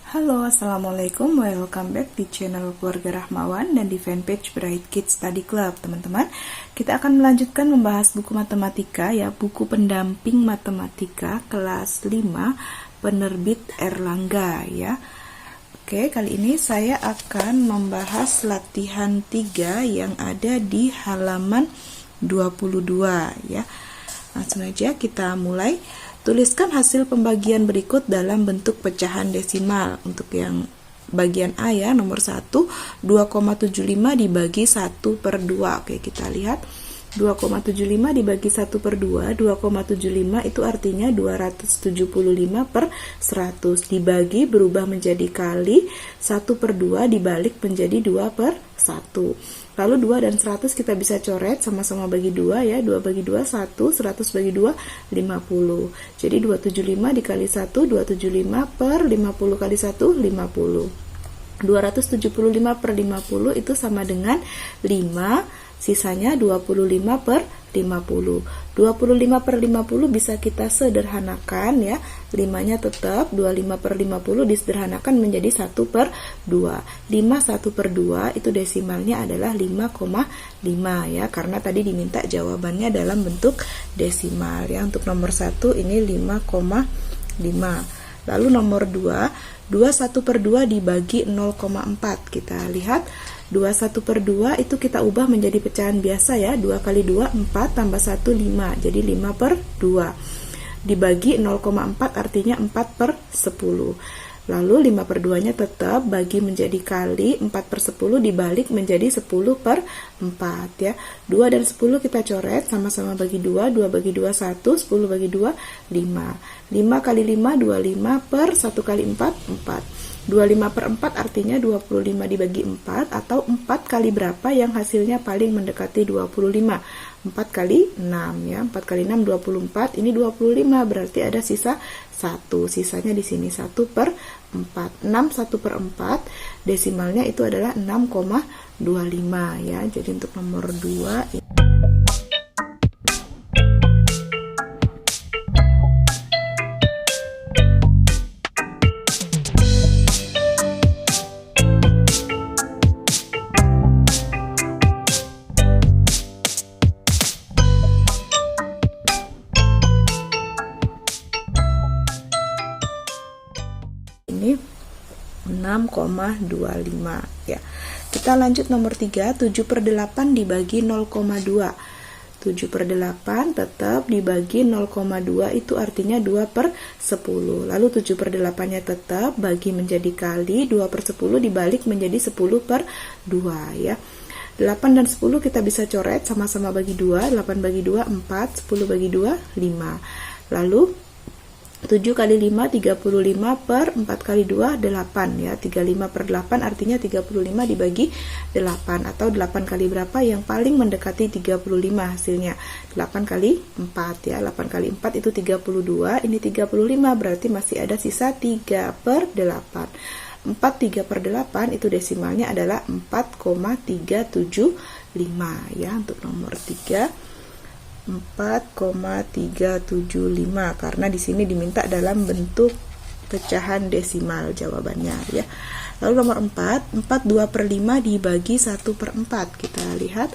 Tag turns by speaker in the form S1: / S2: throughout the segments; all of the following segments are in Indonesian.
S1: Halo, Assalamualaikum, welcome back di channel Keluarga Rahmawan dan di fanpage Bright Kids Study Club. Teman-teman, kita akan melanjutkan membahas buku matematika ya, buku pendamping matematika kelas 5 penerbit Erlangga ya. Oke, kali ini saya akan membahas latihan 3 yang ada di halaman 22 ya. Langsung aja kita mulai. Tuliskan hasil pembagian berikut dalam bentuk pecahan desimal. Untuk yang bagian A ya, nomor 1, 2,75 dibagi 1/2. Oke, kita lihat. 2,75 dibagi 1/2, 2,75 itu artinya 275/100. Dibagi berubah menjadi kali, 1/2 dibalik menjadi 2/1. Lalu 2 dan 100 kita bisa coret, sama-sama bagi 2 ya. 2 bagi 2, 1, 100 bagi 2, 50. Jadi 275 dikali 1, 275 per 50 kali 1, 50. 275/50 itu sama dengan 5, sisanya 25/50. 25/50 bisa kita sederhanakan ya. 5-nya tetap, 25/50 disederhanakan menjadi 1/2. 5 1/2 itu desimalnya adalah 5,5 ya, karena tadi diminta jawabannya dalam bentuk desimal ya. Untuk nomor 1 ini 5,5. Lalu nomor 2, 2 1/2 dibagi 0,4. Kita lihat 2 1/2 itu kita ubah menjadi pecahan biasa ya. 2 kali 2 4 tambah 1 5. Jadi 5/2. Dibagi 0,4 artinya 4/10. Lalu 5/2-nya tetap bagi menjadi kali, 4/10 dibalik menjadi 10/4 ya. 2 dan 10 kita coret, sama-sama bagi 2, 2 bagi 2 1, 10 bagi 2 5. 5 kali 5 25 per 1 kali 4 4. 25/4 artinya 25 dibagi 4, atau 4 kali berapa yang hasilnya paling mendekati 25. 4 kali 6 ya. 4 kali 6 24, ini 25, berarti ada sisa 1. Sisanya di sini 1/4. 6 1/4 desimalnya itu adalah 6,25 ya. Jadi untuk nomor 2 ini 6,25 ya. Kita lanjut nomor 3, 7/8 dibagi 0,2. 7/8 tetap dibagi 0,2 itu artinya 2/10. Lalu 7/8-nya tetap bagi menjadi kali, 2/10 dibalik menjadi 10/2 ya. 8 dan 10 kita bisa coret, sama-sama bagi 2. 8 bagi 2 4, 10 bagi 2 5. Lalu 7 kali 5 35 per 4 kali 2 8 ya. 35/8 artinya 35 dibagi 8, atau 8 kali berapa yang paling mendekati 35 hasilnya. 8 kali 4 ya. 8 kali 4 itu 32, ini 35, berarti masih ada sisa 3/8. 4 3/8 itu desimalnya adalah 4,375 ya. Untuk nomor 3 4,375, karena di sini diminta dalam bentuk pecahan desimal jawabannya ya. Lalu nomor 4, 42/5 dibagi 1/4. Kita lihat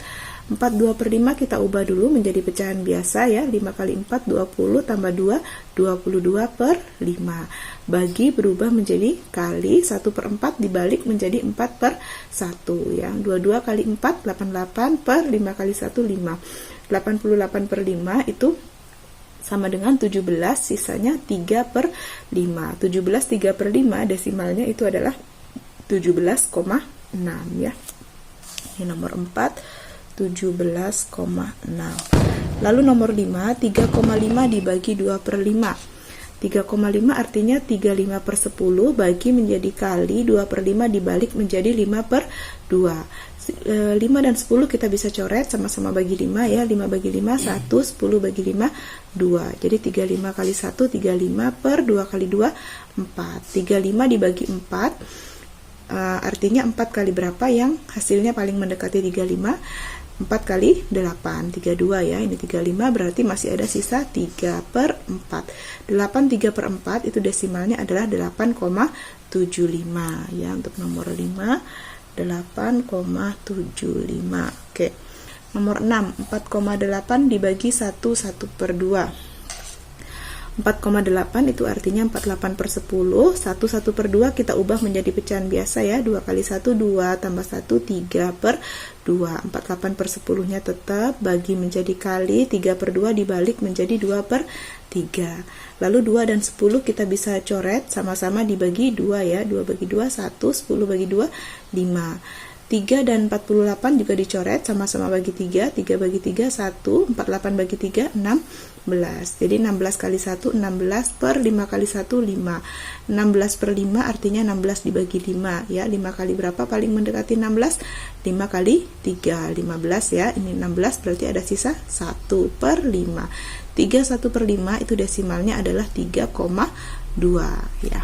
S1: 42/5 kita ubah dulu menjadi pecahan biasa ya. 5 kali 4 20 tambah 2 22/5. Bagi berubah menjadi kali, 1/4 dibalik menjadi 4/1 ya. 22 kali 4 88 per 5 kali 1 5. 88/5 itu sama dengan 17, sisanya 3/5. 17 3/5 desimalnya itu adalah 17,6 ya. Ini nomor 4, 17,6. Lalu nomor 5, 3,5 dibagi 2/5. 3,5 artinya 35/10 bagi menjadi kali, 2/5 dibalik menjadi 5/2. 5 dan 10 kita bisa coret, sama-sama bagi 5 ya. 5 bagi 5 1, 10 bagi 5 2. Jadi 35 kali 1 35 per 2 kali 2 4. 35 dibagi 4 artinya 4 kali berapa yang hasilnya paling mendekati 35. 4 kali 8, 32 ya, ini 35, berarti masih ada sisa 3/4. 8 3/4 itu desimalnya adalah 8,75 ya, untuk nomor 5 8,75. Oke, nomor 6, 4,8 dibagi 1/2. 4,8 itu artinya 48/10. 1/2 kita ubah menjadi pecahan biasa ya. 2 kali 1 2, tambah 1 3/2. 48/10 nya tetap, bagi menjadi kali, 3/2 dibalik menjadi 2/3. Lalu 2 dan 10 kita bisa coret, sama-sama dibagi 2 ya. 2 bagi 2 1, 10 bagi 2 5. 3 dan 48 juga dicoret, sama-sama bagi 3, 3 bagi 3 1, 48 bagi 3 16. Jadi 16 kali 1 16 per 5 kali 1 5. 16/5 artinya 16 dibagi 5 ya. 5 kali berapa paling mendekati 16? 5 kali 3 15 ya. Ini 16 berarti ada sisa 1/5. 3 1/5 itu desimalnya adalah 3,2 ya.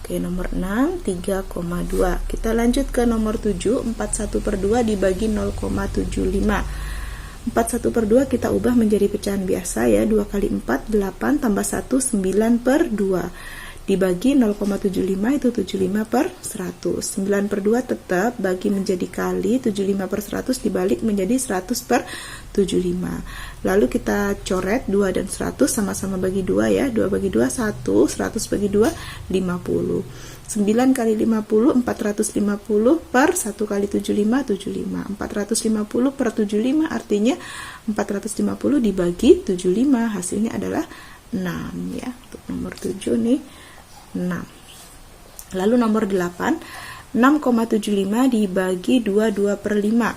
S1: Oke, nomor 6 3,2. Kita lanjut ke nomor 7, 41/2 dibagi 0,75. 41/2 kita ubah menjadi pecahan biasa ya. 2 kali 4 8, tambah 1 9/2. Dibagi 0,75 itu 75/100. 9/2 tetap, bagi menjadi kali, 75/100 dibalik menjadi 100/75. Lalu kita coret 2 dan 100, sama-sama bagi 2 ya. 2 bagi 2 1, 100 bagi 2 50. 9 kali 50 450 per 1 kali 75 75. 450 per 75 artinya 450 dibagi 75, hasilnya adalah 6 ya. Untuk nomor 7 nih 6. Lalu nomor 8, 6,75 dibagi 22/5.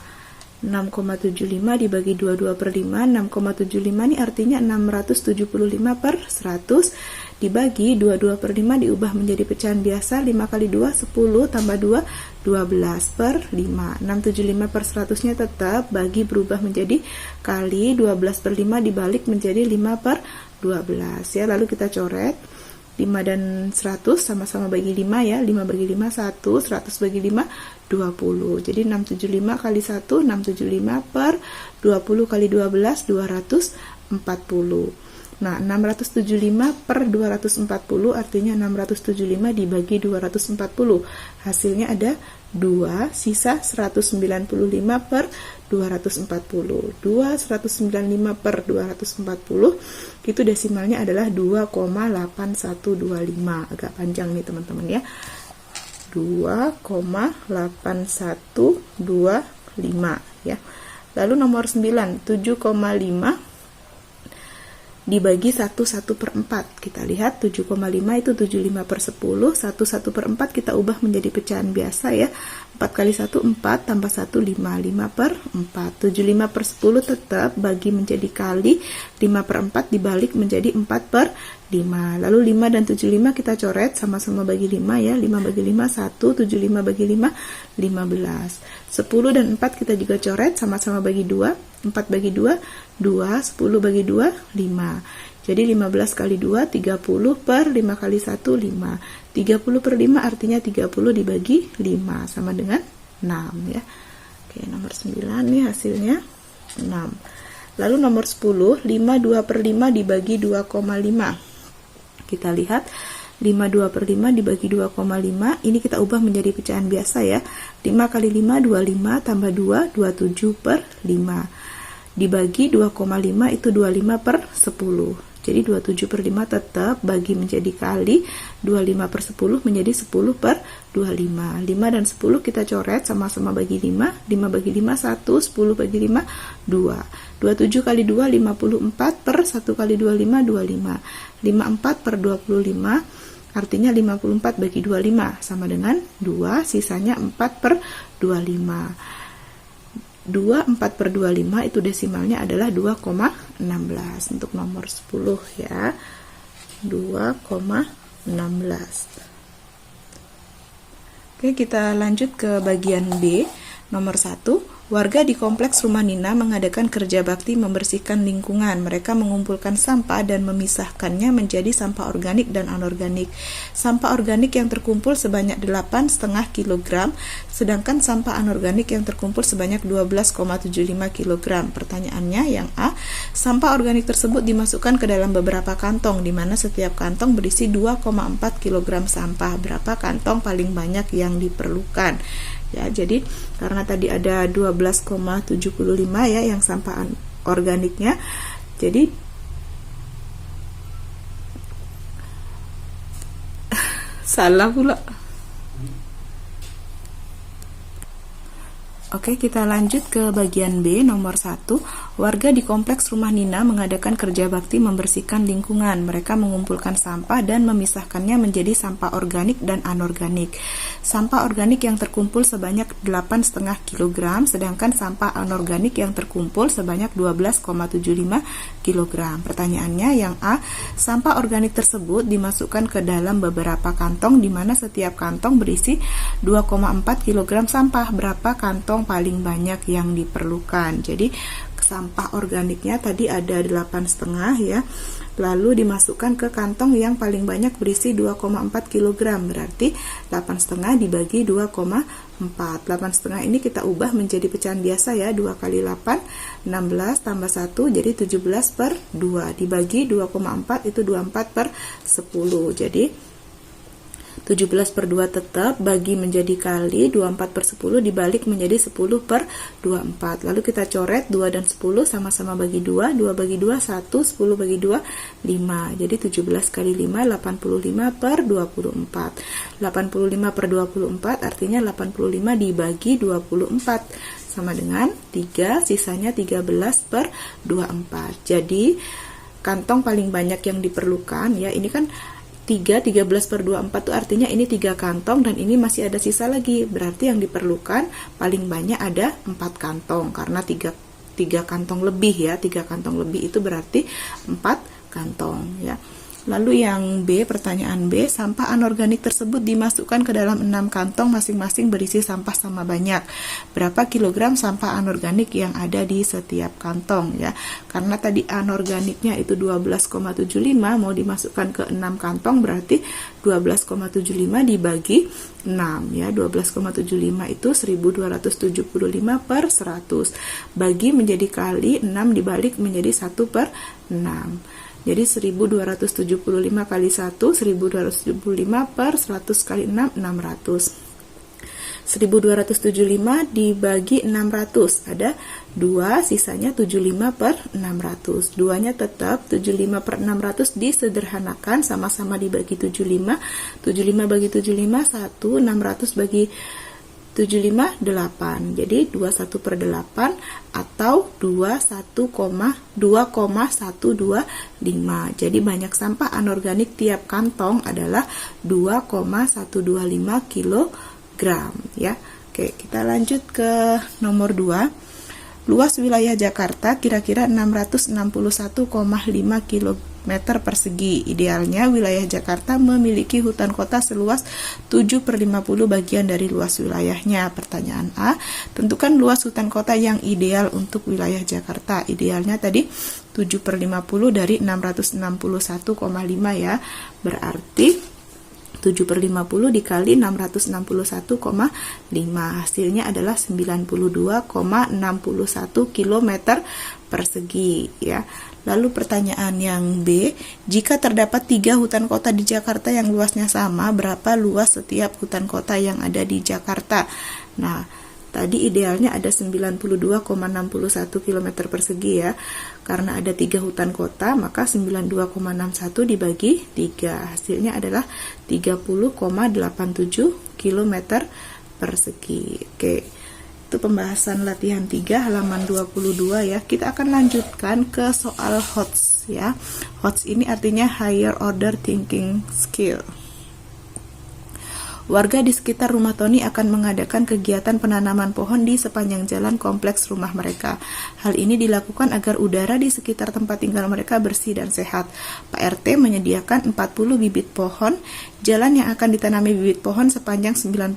S1: 6,75 dibagi 22/5. 6,75 ini artinya 675/100 dibagi 22/5 diubah menjadi pecahan biasa. 5 kali 2 10, tambah 2 12/5. 675/100 nya tetap, bagi berubah menjadi kali, 12/5 dibalik menjadi 5/12 ya. Lalu kita coret 5 dan 100, sama-sama bagi 5 ya. 5 bagi 5 1, 100 bagi 5 20. Jadi 675 kali 1 675 per 20 kali 12 240. Nah, 675 per 240 artinya 675 dibagi 240. Hasilnya ada 2, sisa 195 per 240. 2 195 per 240 itu desimalnya adalah 2,8125. Agak panjang nih teman-teman ya. 2,8125 ya. Lalu nomor 9, 7,5 dibagi 1/4. Kita lihat 7,5 itu 75/10. 1/4 kita ubah menjadi pecahan biasa ya. 4 kali 1 4, tambah 1 5, 5/4. 75/10 tetap, bagi menjadi kali, 5/4 dibalik menjadi 4/5. Lalu 5 dan 75 kita coret, sama-sama bagi 5 ya. 5 bagi 5 1, 75 bagi 5 15. 10 dan 4 kita juga coret, sama-sama bagi 2. 4 bagi 2 2, 10 bagi 2 5. Jadi 15 kali 2 30 per 5 kali 1 5. 30/5 artinya 30 dibagi 5 sama dengan 6 ya. Oke, nomor 9 nih hasilnya 6. Lalu nomor 10, 52/5 dibagi 2,5. Kita lihat 52/5 dibagi 2,5, ini kita ubah menjadi pecahan biasa ya. 5 kali 5 25, tambah 2 27/5. Dibagi 2,5 itu 25/10. Jadi 27/5 tetap, bagi menjadi kali, 25/10 menjadi 10/25. 5 dan 10 kita coret, sama-sama bagi 5. 5 bagi 5 1, 10 bagi 5 2. 27 kali 2 54 per 1 kali 25 25. 54/25 artinya 54 bagi 25 sama dengan 2, sisanya 4/25. 2 4/25 itu desimalnya adalah 2,16 untuk nomor 10 ya. 2,16. Oke, kita lanjut ke bagian B. Nomor 1, Warga di kompleks rumah Nina mengadakan kerja bakti membersihkan lingkungan. Mereka mengumpulkan sampah dan memisahkannya menjadi sampah organik dan anorganik. Sampah organik yang terkumpul sebanyak 8,5 kg, sedangkan sampah anorganik yang terkumpul sebanyak 12,75 kg. Pertanyaannya yang A, sampah organik tersebut dimasukkan ke dalam beberapa kantong, di mana setiap kantong berisi 2,4 kg sampah. Berapa kantong paling banyak yang diperlukan? Ya, jadi karena tadi ada 12,75 ya yang sampah organiknya, jadi salah pula. Oke, kita lanjut ke bagian B, nomor 1. Warga di kompleks rumah Nina mengadakan kerja bakti membersihkan lingkungan. Mereka mengumpulkan sampah dan memisahkannya menjadi sampah organik dan anorganik. Sampah organik yang terkumpul sebanyak 8,5 kg, sedangkan sampah anorganik yang terkumpul sebanyak 12,75 kg. Pertanyaannya yang A, sampah organik tersebut dimasukkan ke dalam beberapa kantong, di mana setiap kantong berisi 2,4 kg sampah. Berapa kantong paling banyak yang diperlukan? Jadi sampah organiknya tadi ada 8,5 ya, lalu dimasukkan ke kantong yang paling banyak berisi 2,4 kg, berarti 8,5 dibagi 2,4. 8,5 ini kita ubah menjadi pecahan biasa ya, 2 kali 8 16 tambah 1 jadi 17/2 dibagi 2,4 itu 24/10, jadi 17/2 tetap, bagi menjadi kali, 24/10 dibalik menjadi 10/24. Lalu kita coret 2 dan 10 sama-sama bagi 2, 2 bagi 2 1, 10 bagi 2 5. Jadi 17 kali 5 85/24. 85/24 artinya 85 dibagi 24 sama dengan 3, sisanya 13/24. Jadi kantong paling banyak yang diperlukan ya, ini kan 13/24 itu artinya ini 3 kantong dan ini masih ada sisa lagi, berarti yang diperlukan paling banyak ada 4 kantong karena 3 kantong lebih ya, 3 kantong lebih itu berarti 4 kantong ya. Lalu yang B, pertanyaan B, sampah anorganik tersebut dimasukkan ke dalam 6 kantong, masing-masing berisi sampah sama banyak. Berapa kilogram sampah anorganik yang ada di setiap kantong ya? Karena tadi anorganiknya itu 12,75, mau dimasukkan ke 6 kantong berarti 12,75 dibagi 6 ya. 12,75 itu 1275/100. Bagi menjadi kali, 6 dibalik menjadi 1/6. Jadi 1275 kali 1, 1275/100 kali 6, 600. 1275 dibagi 600, ada 2, sisanya 75/600. 2-nya tetap 75/600 disederhanakan, sama-sama dibagi 75. 75 bagi 75, 1, 600 bagi 75, 8. Jadi 21/8 atau 2,125. Jadi banyak sampah anorganik tiap kantong adalah 2,125 kg ya. Oke, kita lanjut ke nomor 2. Luas wilayah Jakarta kira-kira 661,5 km persegi. Idealnya wilayah Jakarta memiliki hutan kota seluas 7/50 bagian dari luas wilayahnya. Pertanyaan A, tentukan luas hutan kota yang ideal untuk wilayah Jakarta. Idealnya tadi 7/50 dari 661,5 ya. Berarti 7/50 dikali 661,5, hasilnya adalah 92,61 km persegi ya. Lalu pertanyaan yang B, jika terdapat 3 hutan kota di Jakarta yang luasnya sama, berapa luas setiap hutan kota yang ada di Jakarta? Nah, tadi idealnya ada 92,61 km persegi ya. Karena ada 3 hutan kota, maka 92,61 dibagi 3. Hasilnya adalah 30,87 km persegi. Oke, itu pembahasan latihan 3 halaman 22 ya. Kita akan lanjutkan ke soal HOTS ya. HOTS ini artinya Higher Order Thinking Skill. Warga di sekitar rumah Tony akan mengadakan kegiatan penanaman pohon di sepanjang jalan kompleks rumah mereka. Hal ini dilakukan agar udara di sekitar tempat tinggal mereka bersih dan sehat. Pak RT menyediakan 40 bibit pohon. Jalan yang akan ditanami bibit pohon sepanjang 90,5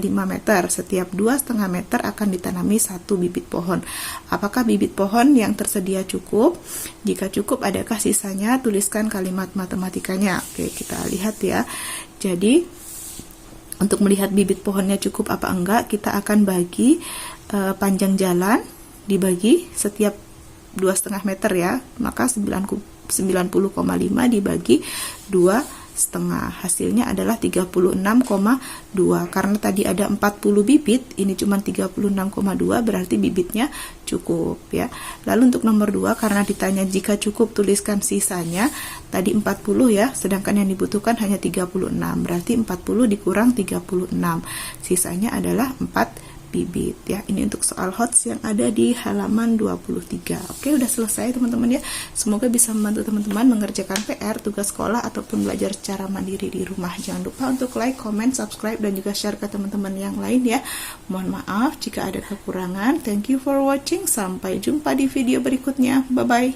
S1: meter. Setiap 2,5 meter akan ditanami 1 bibit pohon. Apakah bibit pohon yang tersedia cukup? Jika cukup, adakah sisanya? Tuliskan kalimat matematikanya. Oke, kita lihat ya. Jadi, untuk melihat bibit pohonnya cukup apa enggak, kita akan bagi panjang jalan dibagi setiap 2,5 meter ya. Maka 90,5 dibagi 2,5, hasilnya adalah 36,2. Karena tadi ada 40 bibit, ini cuma 36,2, berarti bibitnya cukup ya. Lalu untuk nomor 2, karena ditanya jika cukup tuliskan sisanya. Tadi 40 ya, sedangkan yang dibutuhkan hanya 36, berarti 40 dikurang 36, sisanya adalah 4 bibit ya. Ini untuk soal HOTS yang ada di halaman 23. Oke, udah selesai teman-teman ya. Semoga bisa membantu teman-teman mengerjakan PR, tugas sekolah ataupun belajar secara mandiri di rumah. Jangan lupa untuk like, comment, subscribe dan juga share ke teman-teman yang lain ya. Mohon maaf jika ada kekurangan. Thank you for watching. Sampai jumpa di video berikutnya. Bye bye.